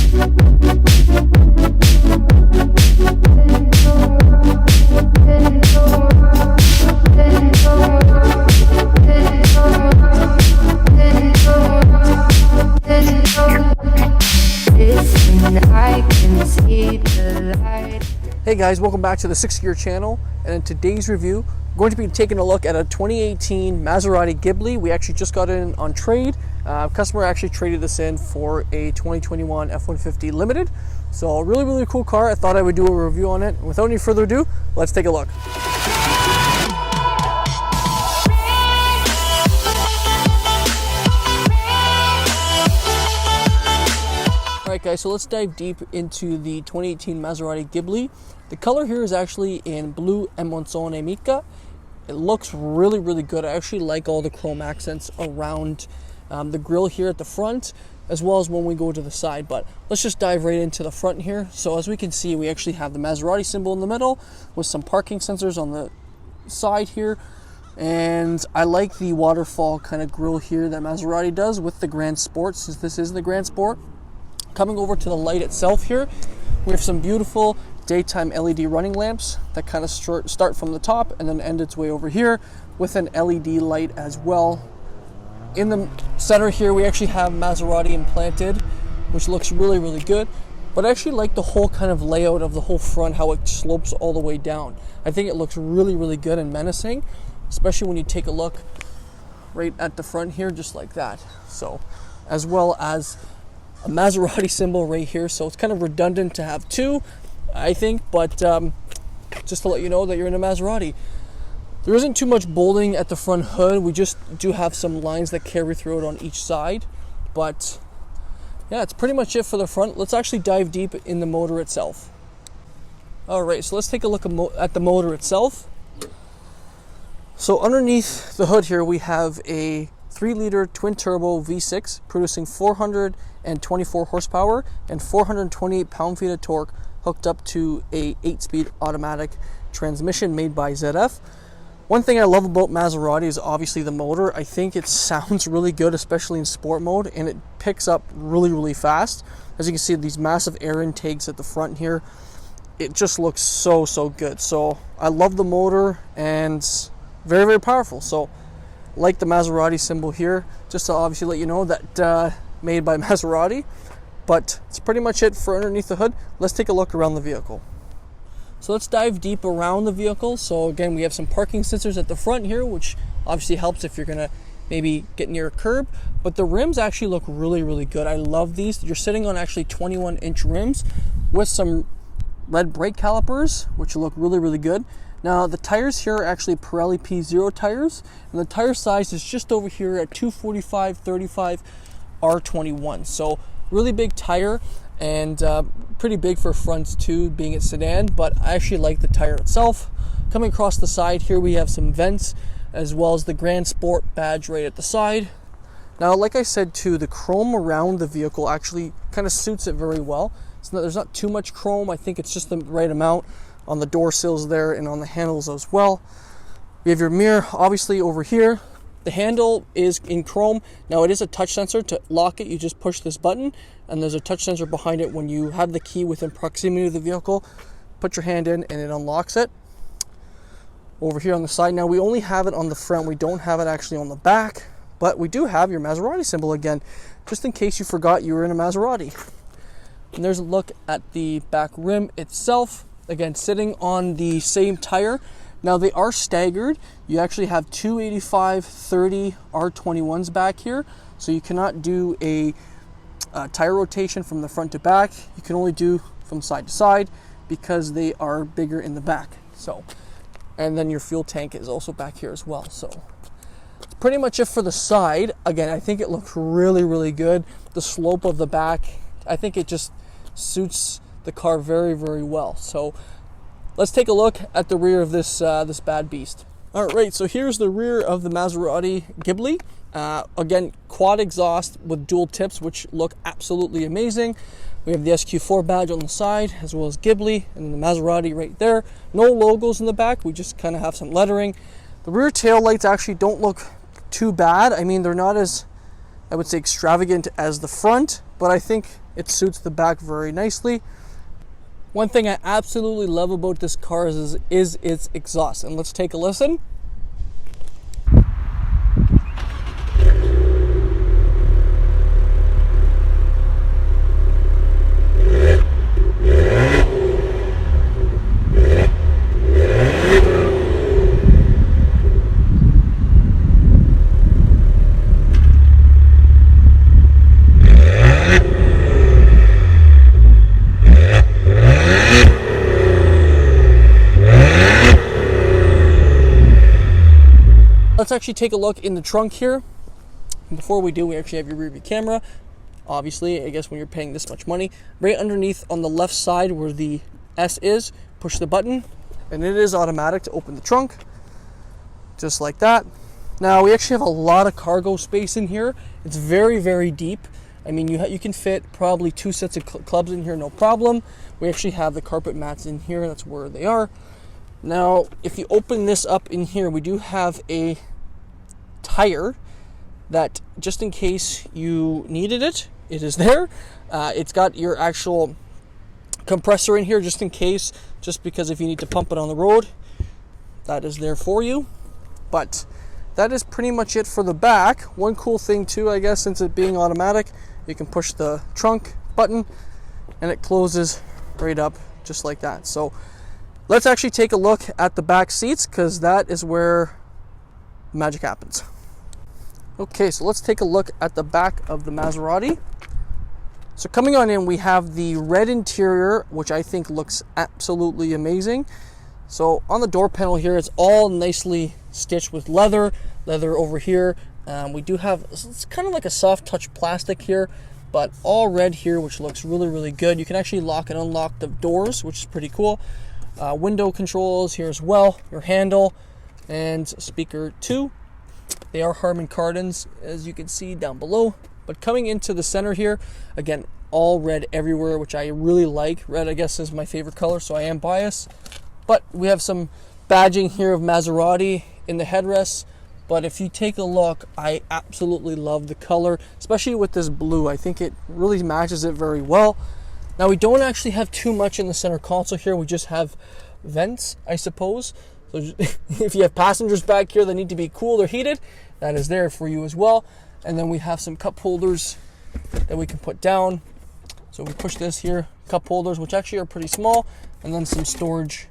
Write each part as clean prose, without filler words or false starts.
Hey guys, welcome back to the 6 Gear channel, and in today's review we're going to be taking a look at a 2018 Maserati Ghibli. We actually just got it in on trade. Customer actually traded this in for a 2021 F-150 Limited. So a really cool car. I thought I would do a review on it. Without any further ado, let's take a look. Alright guys, so let's dive deep into the 2018 Maserati Ghibli. The color here is actually in Blue Emozione Mica. It looks really good. I actually like all the chrome accents around the grille here at the front, as well as when we go to the side. But let's just dive right into the front here. So as we can see, we actually have the Maserati symbol in the middle with some parking sensors on the side here. And I like the waterfall kind of grille here that Maserati does with the Gransport, since this is the Gransport. Coming over to the light itself here, we have some beautiful daytime LED running lamps that kind of start from the top and then end its way over here with an LED light as well. In the center here, we actually have Maserati implanted, which looks really good. But I actually like the whole kind of layout of the whole front, how it slopes all the way down. I think it looks really good and menacing, especially when you take a look right at the front here, just like that. So, as well as a Maserati symbol right here, so it's kind of redundant to have two, I think, but just to let you know that you're in a Maserati. There isn't too much bolding at the front hood. We just do have some lines that carry through it on each side, but yeah, it's pretty much it for the front. Let's actually dive deep in the motor itself. Alright, so let's take a look at the motor itself. So underneath the hood here, we have a 3-liter twin-turbo V6 producing 424 horsepower and 428 pound-feet of torque, hooked up to a 8-speed automatic transmission made by ZF. One thing I love about Maserati is obviously the motor. I think it sounds really good, especially in sport mode, and it picks up really fast. As you can see, these massive air intakes at the front here, it just looks so good. So I love the motor, and very powerful. So like the Maserati symbol here, just to obviously let you know that made by Maserati. But it's pretty much it for underneath the hood. Let's take a look around the vehicle. So let's dive deep around the vehicle. So again, we have some parking sensors at the front here, which obviously helps if you're gonna maybe get near a curb. But the rims actually look really good. I love these. You're sitting on actually 21-inch rims with some lead brake calipers, which look really good. Now the tires here are actually Pirelli P0 tires, and the tire size is just over here at 245/35 R21. So really big tire, and pretty big for fronts too, being a sedan, but I actually like the tire itself. Coming across the side here, we have some vents, as well as the Gransport badge right at the side. Now, like I said too, the chrome around the vehicle actually kind of suits it very well. There's not too much chrome. I think it's just the right amount on the door sills there and on the handles as well. We have your mirror obviously over here. The handle is in chrome. Now it is a touch sensor. To lock it, you just push this button, and there's a touch sensor behind it. When you have the key within proximity of the vehicle, put your hand in and it unlocks it. Over here on the side, now we only have it on the front. We don't have it actually on the back, but we do have your Maserati symbol again, just in case you forgot you were in a Maserati. And there's a look at the back rim itself. Again, sitting on the same tire. Now they are staggered. You actually have two 85/30 R21s back here, so you cannot do a tire rotation from the front to back. You can only do from side to side because they are bigger in the back. So, and then your fuel tank is also back here as well. So that's pretty much it for the side. Again, I think it looks really good. The slope of the back, I think it just suits the car very well. So let's take a look at the rear of this this bad beast. All right, so here's the rear of the Maserati Ghibli. Again, quad exhaust with dual tips, which look absolutely amazing. We have the SQ4 badge on the side, as well as Ghibli, and the Maserati right there. No logos in the back, we just kind of have some lettering. The rear tail lights actually don't look too bad. I mean, they're not as, I would say, extravagant as the front, but I think It suits the back very nicely. One thing I absolutely love about this car is its exhaust. And let's take a listen. Let's actually take a look in the trunk here. And before we do, we actually have your rear view camera. Obviously, I guess when you're paying this much money. Right underneath on the left side where the S is, push the button, and it is automatic to open the trunk. Just like that. Now, we actually have a lot of cargo space in here. It's very, very deep. I mean, you can fit probably 2 sets of clubs in here, no problem. We actually have the carpet mats in here. That's where they are. Now, if you open this up in here, we do have a tire that, just in case you needed it, it is there. It's got your actual compressor in here just in case, just because if you need to pump it on the road, that is there for you. But that is pretty much it for the back. One cool thing too, I guess, since it being automatic, you can push the trunk button and it closes right up just like that. So let's actually take a look at the back seats, because that is where the magic happens. Okay, so let's take a look at the back of the Maserati. So coming on in, we have the red interior, which I think looks absolutely amazing. So on the door panel here, it's all nicely stitched with leather over here. We do have, it's kind of like a soft touch plastic here, but all red here, which looks really, really good. You can actually lock and unlock the doors, which is pretty cool. Window controls here as well, your handle, and speaker 2. They are Harman Kardons, as you can see down below. But coming into the center here, again, all red everywhere, which I really like. Red, I guess, is my favorite color, so I am biased. But we have some badging here of Maserati in the headrests. But if you take a look, I absolutely love the color, especially with this blue. I think it really matches it very well. Now, we don't actually have too much in the center console here. We just have vents, I suppose. So if you have passengers back here that need to be cooled or heated, that is there for you as well. And then we have some cup holders that we can put down. So we push this here, cup holders, which actually are pretty small, and then some storage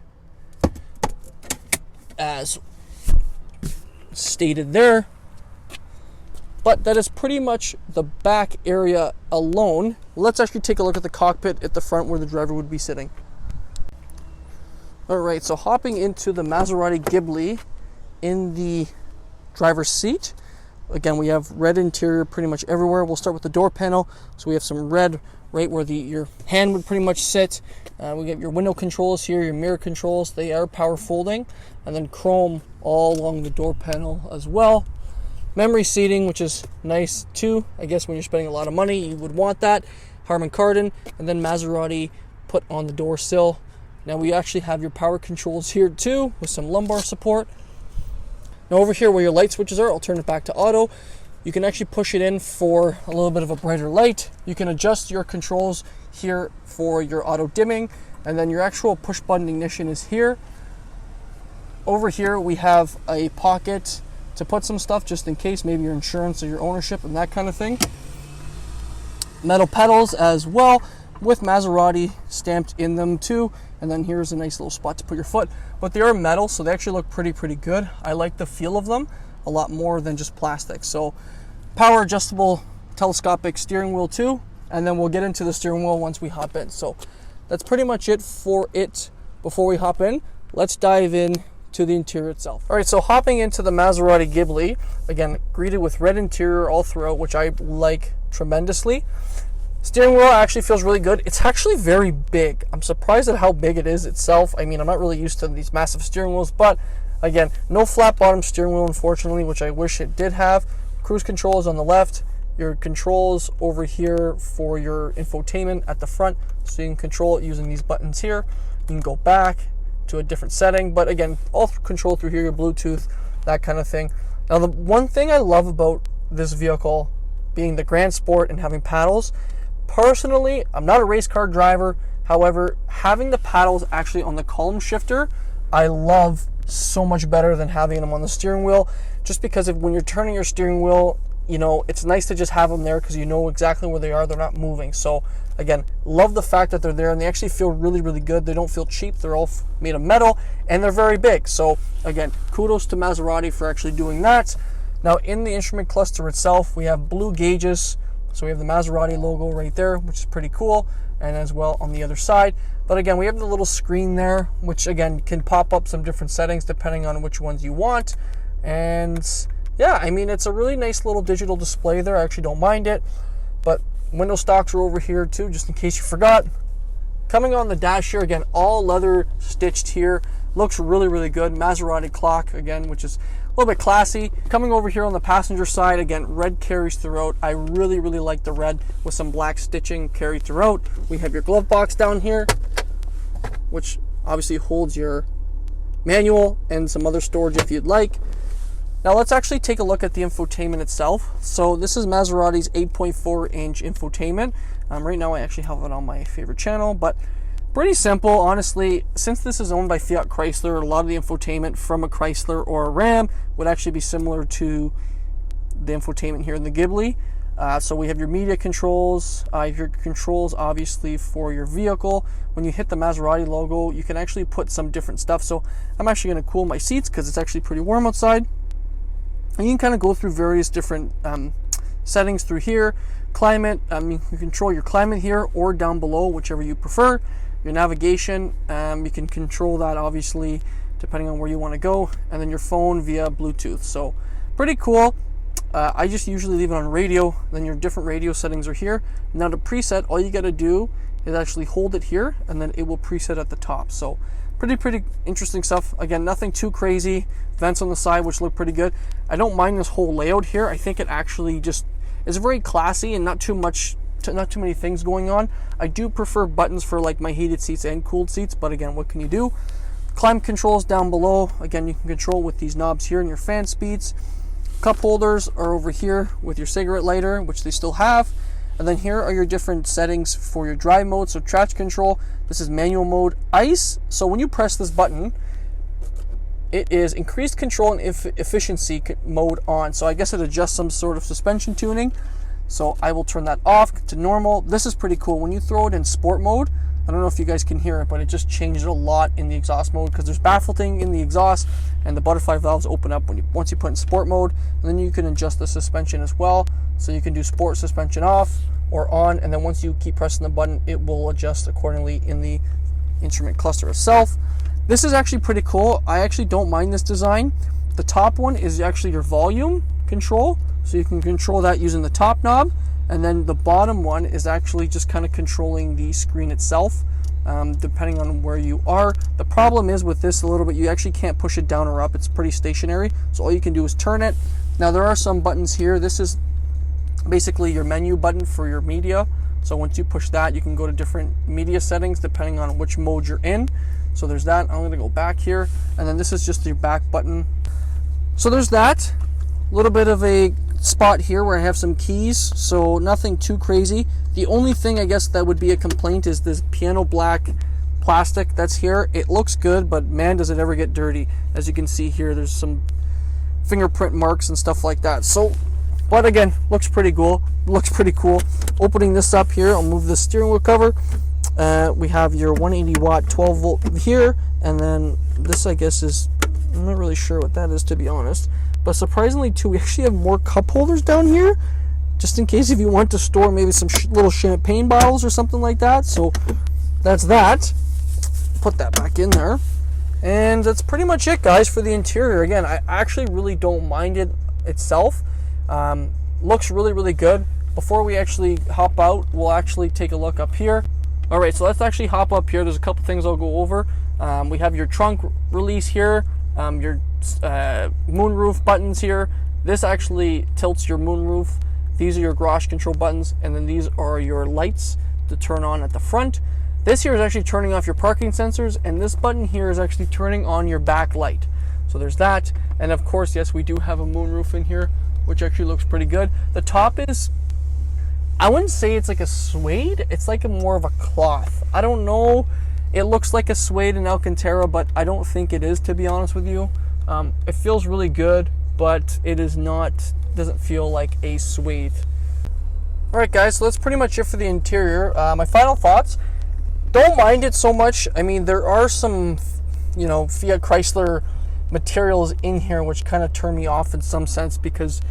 as stated there. But that is pretty much the back area alone. Let's actually take a look at the cockpit at the front where the driver would be sitting. All right, so hopping into the Maserati Ghibli in the driver's seat. Again, we have red interior pretty much everywhere. We'll start with the door panel. So we have some red right where your hand would pretty much sit. We get your window controls here, your mirror controls. They are power folding. And then chrome all along the door panel as well. Memory seating, which is nice too. I guess when you're spending a lot of money, you would want that. Harman Kardon, and then Maserati put on the door sill. Now we actually have your power controls here too, with some lumbar support. Now over here where your light switches are, I'll turn it back to auto. You can actually push it in for a little bit of a brighter light. You can adjust your controls here for your auto dimming, and then your actual push button ignition is here. Over here we have a pocket to put some stuff just in case, maybe your insurance or your ownership and that kind of thing. Metal pedals as well, with Maserati stamped in them too. And then here's a nice little spot to put your foot. But they are metal, so they actually look pretty good. I like the feel of them a lot more than just plastic. So power adjustable telescopic steering wheel too. And then we'll get into the steering wheel once we hop in. So that's pretty much it for it. Before we hop in, let's dive in to the interior itself. All right, so hopping into the Maserati Ghibli, again, greeted with red interior all throughout, which I like tremendously. Steering wheel actually feels really good. It's actually very big. I'm surprised at how big it is itself. I mean, I'm not really used to these massive steering wheels, but again, no flat bottom steering wheel, unfortunately, which I wish it did have. Cruise control is on the left. Your controls over here for your infotainment at the front, so you can control it using these buttons here. You can go back to a different setting, but again, all control through here, your Bluetooth, that kind of thing. Now, the one thing I love about this vehicle being the Gransport and having paddles, Personally, I'm not a race car driver. However, having the paddles actually on the column shifter, I love so much better than having them on the steering wheel. Just because when you're turning your steering wheel, you know, it's nice to just have them there because you know exactly where they are. They're not moving. So again, love the fact that they're there, and they actually feel really, really good. They don't feel cheap. They're all made of metal, and they're very big. So again, kudos to Maserati for actually doing that. Now in the instrument cluster itself, we have blue gauges. So we have the Maserati logo right there, which is pretty cool, and as well on the other side. But again, we have the little screen there, which again can pop up some different settings depending on which ones you want. And yeah, I mean, it's a really nice little digital display there. I actually don't mind it. But window stocks are over here too, just in case you forgot. Coming on the dash here, again, all leather stitched here. Looks really, really good. Maserati clock, again, which is a little bit classy. Coming over here on the passenger side, again, red carries throughout. I really, really like the red with some black stitching carried throughout. We have your glove box down here, which obviously holds your manual and some other storage if you'd like. Now let's actually take a look at the infotainment itself. So this is Maserati's 8.4-inch infotainment. Right now I actually have it on my favorite channel, but pretty simple, honestly. Since this is owned by Fiat Chrysler, a lot of the infotainment from a Chrysler or a Ram would actually be similar to the infotainment here in the Ghibli. So we have your media controls, your controls obviously for your vehicle. When you hit the Maserati logo, you can actually put some different stuff. So I'm actually going to cool my seats because it's actually pretty warm outside. And you can kind of go through various different settings through here. Climate, you can control your climate here or down below, whichever you prefer. Your navigation, you can control that obviously depending on where you want to go. And then your phone via Bluetooth. So pretty cool. I just usually leave it on radio. Then your different radio settings are here. Now to preset, all you got to do is actually hold it here, and then it will preset at the top. So pretty interesting stuff. Again, nothing too crazy. Vents on the side, which look pretty good. I don't mind this whole layout here. I think it actually just is very classy and not too many things going on. I do prefer buttons for like my heated seats and cooled seats, but again, what can you do? Climate controls down below. Again, you can control with these knobs here and your fan speeds. Cup holders are over here with your cigarette lighter, which they still have. And then here are your different settings for your drive mode. So traction control, this is manual mode. ICE, so when you press this button, it is increased control and efficiency mode on. So I guess it adjusts some sort of suspension tuning. So I will turn that off to normal. This is pretty cool. When you throw it in sport mode, I don't know if you guys can hear it, but it just changed a lot in the exhaust mode because there's baffling in the exhaust, and the butterfly valves open up once you put in sport mode. And then you can adjust the suspension as well. So you can do sport suspension off or on, and then once you keep pressing the button, it will adjust accordingly in the instrument cluster itself. This is actually pretty cool. I actually don't mind this design. The top one is actually your volume control, so you can control that using the top knob, and then the bottom one is actually just kind of controlling the screen itself, depending on where you are. The problem is with this a little bit, you actually can't push it down or up. It's pretty stationary, so all you can do is turn it. Now there are some buttons here. This is basically your menu button for your media. So once you push that, you can go to different media settings depending on which mode you're in. So there's that. I'm going to go back here, and then this is just your back button. So there's that. A little bit of a spot here where I have some keys, so nothing too crazy. The only thing I guess that would be a complaint is this piano black plastic that's here. It looks good, but man, does it ever get dirty. As you can see here, there's some fingerprint marks and stuff like that. So, but again, looks pretty cool. Opening this up here, I'll move the steering wheel cover. We have your 180 watt 12 volt here, and then this I guess is, I'm not really sure what that is to be honest, but surprisingly too, we actually have more cup holders down here, just in case if you want to store maybe some little champagne bottles or something like that. So that's that. Put that back in there, and that's pretty much it, guys, for the interior. Again, I actually really don't mind it itself. Looks really good. Before we actually hop out, we'll actually take a look up here. All right, so let's actually hop up here. There's a couple things I'll go over. We have your trunk release here, your moonroof buttons here. This actually tilts your moonroof. These are your garage control buttons, and then these are your lights to turn on at the front. This here is actually turning off your parking sensors, and this button here is actually turning on your back light. So there's that. And of course, yes, we do have a moonroof in here, which actually looks pretty good. The top is I wouldn't say it's like a suede. It's like more of a cloth. I don't know. It looks like a suede in Alcantara, but I don't think it is, to be honest with you. It feels really good, but it is not, doesn't feel like a suede. Alright guys, so that's pretty much it for the interior. My final thoughts, don't mind it so much. I mean, there are some, you know, Fiat Chrysler materials in here which kind of turn me off in some sense, because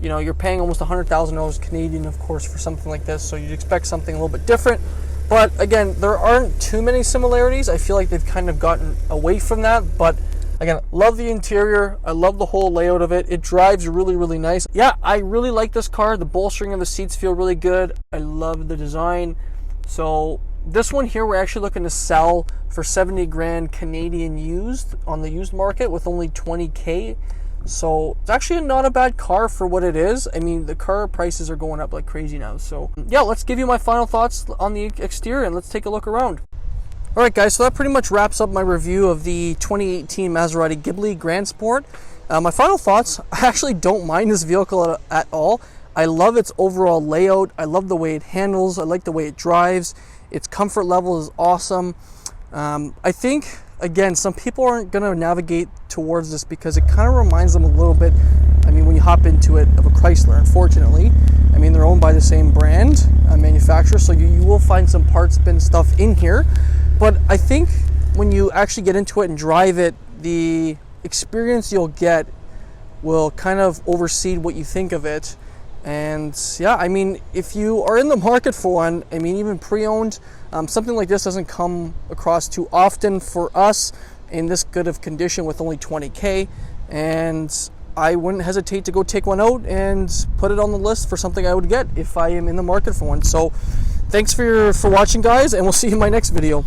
you know, you're paying almost $100,000 Canadian, of course, for something like this, so you'd expect something a little bit different. But again, there aren't too many similarities. I feel like they've kind of gotten away from that. But again, love the interior. I love the whole layout of it. It drives really, really nice. Yeah, I really like this car. The bolstering of the seats feel really good. I love the design. So this one here, we're actually looking to sell for 70 grand Canadian used on the used market with only 20K. So it's actually not a bad car for what it is. I mean, the car prices are going up like crazy now. So yeah, let's give you my final thoughts on the exterior and let's take a look around. Alright guys, so that pretty much wraps up my review of the 2018 Maserati Ghibli Gransport. My final thoughts, I actually don't mind this vehicle at all. I love its overall layout. I love the way it handles. I like the way it drives. Its comfort level is awesome. I think, again, some people aren't going to navigate towards this because it kind of reminds them a little bit, I mean, when you hop into it, of a Chrysler, unfortunately. I mean, they're owned by the same brand manufacturer, so you will find some parts bin stuff in here. But I think when you actually get into it and drive it, the experience you'll get will kind of oversee what you think of it. And yeah, I mean, if you are in the market for one, I mean, even pre-owned, something like this doesn't come across too often for us in this good of condition with only 20K. And I wouldn't hesitate to go take one out and put it on the list for something I would get if I am in the market for one. So thanks for watching, guys, and we'll see you in my next video.